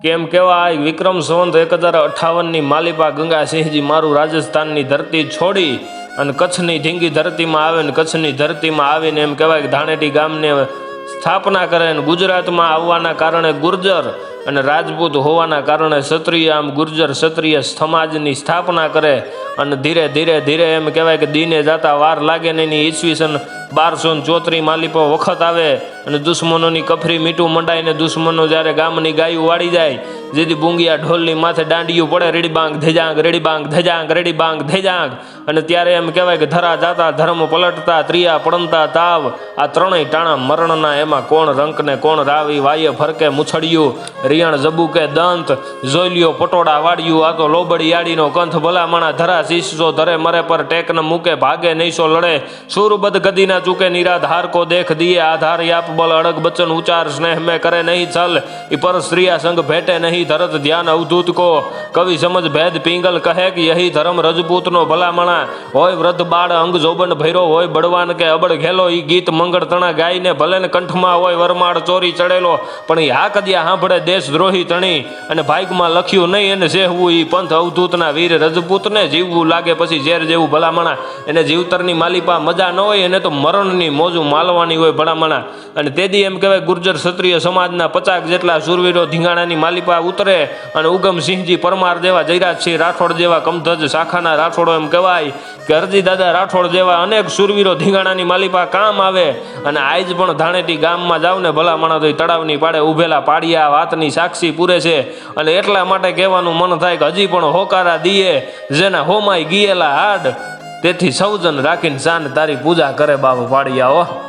કેમ કહેવાય વિક્રમ સંવત 1058ની માલિપા ગંગાસિંહજી મારું રાજસ્થાનની ધરતી છોડી અને કચ્છની ઢીંગી ધરતીમાં આવે ને કચ્છની ધરતીમાં આવીને એમ કહેવાય કે ધાણેટી ગામને સ્થાપના કરે અને ગુજરાતમાં આવવાના કારણે ગુર્જર અને રાજપૂત હોવાના કારણે ક્ષત્રિય આમ ગુર્જર ક્ષત્રિય સમાજની સ્થાપના કરે અને ધીરે ધીરે ધીરે એમ કહેવાય કે દીને જાતા વાર લાગે નહીં. ઈસવીસન 1234 માલિપો વખત આવે અને દુશ્મનોની કફરી મીઠું મંડાઈને દુશ્મનો જ્યારે ગામની ગાયું વાળી જાય જેથી બુંગિયા ઢોલની માથે દાંડિયું પડે રેડીબાંગ ધેજાંગ રેડીબાંગ ધેજાંગ રેડીબાંગ ધેજાંગ અને ત્યારે એમ કહેવાય કે ધરા જાતા ધર્મ પલટતા ત્રિયા પડંતા તાવ આ ત્રણેય ટાણા મરણના એમાં કોણ રંકને કોણ રાવી વાય ફરકે મુછડિયું રિયણ જબુકે દંત જોઈલિયો પટોળા વાળ્યું આ તો લોબડી યાડીનો કંથ ભલામણા ધરા શીશો ધરે મરે પર ટેકન મૂકે ભાગે નૈસો લડે સુરબદ ગદીના ચૂકે નિરાધાર કો દેખ દિએ આધાર યાપ બલ અડગ બચન ઉચાર સ્નેહ में करे नहीं छल इ पर स्त्रिया संग भेटे नहीं धरत ध्यान अवधूत को कवि समझ भेद पिंगल कहे कि यही धर्म रजपूत नो भलामणा होय वृद्ध बाळ अंग जोबन भैरो होय बड़वान के अबड़ घेलो इ गीत मंगળ તણા ગાઈને ભલે ને કંઠમાં હોય વરમાળ ચોરી ચડેલો પણ એ આ કદિયા સાંભળે દેશદ્રોહી તણી અને ભાગમાં લખ્યું નહીં એને સેહવું ઈ પંથ અવધૂતના વીર રજપૂતને જીવવું લાગે પછી ઝેર જેવું ભલામણા એને જીવતરની માલિપા મજા ન હોય એને તો મરણની મોજું માલવાની હોય ભલામણા અને તેદી એમ કહેવાય ગુર્જર ક્ષત્રિય સમાજના 50 જેટલા શૂરવીરો ધીંગાણાની માલિપા ઉતરે અને ઉગમસિંહજી પરમાર જેવા જયરાજસિંહ રાઠોડ જેવા કમધજ શાખાના રાઠોડો એમ કહેવાય કે હરજી દાદા રાઠોડ જેવા અનેક શૂરવીરો ધીંગાણાની માલિપા કામ આવે અને આજ પણ ધાણેટી ગામમાં જાવ ને ભલામણા તો તળાવની પાડે ઉભેલા પાડિયા વાતની સાક્ષી પૂરે છે અને એટલા માટે કહેવાનું મન થાય કે હજી પણ હોકારા દીએ જેના હોમાઈ ગિયેલા હાડ તેથી સૌજન રાખીને શાન તારી પૂજા કરે બાબુ પાડિયા હો.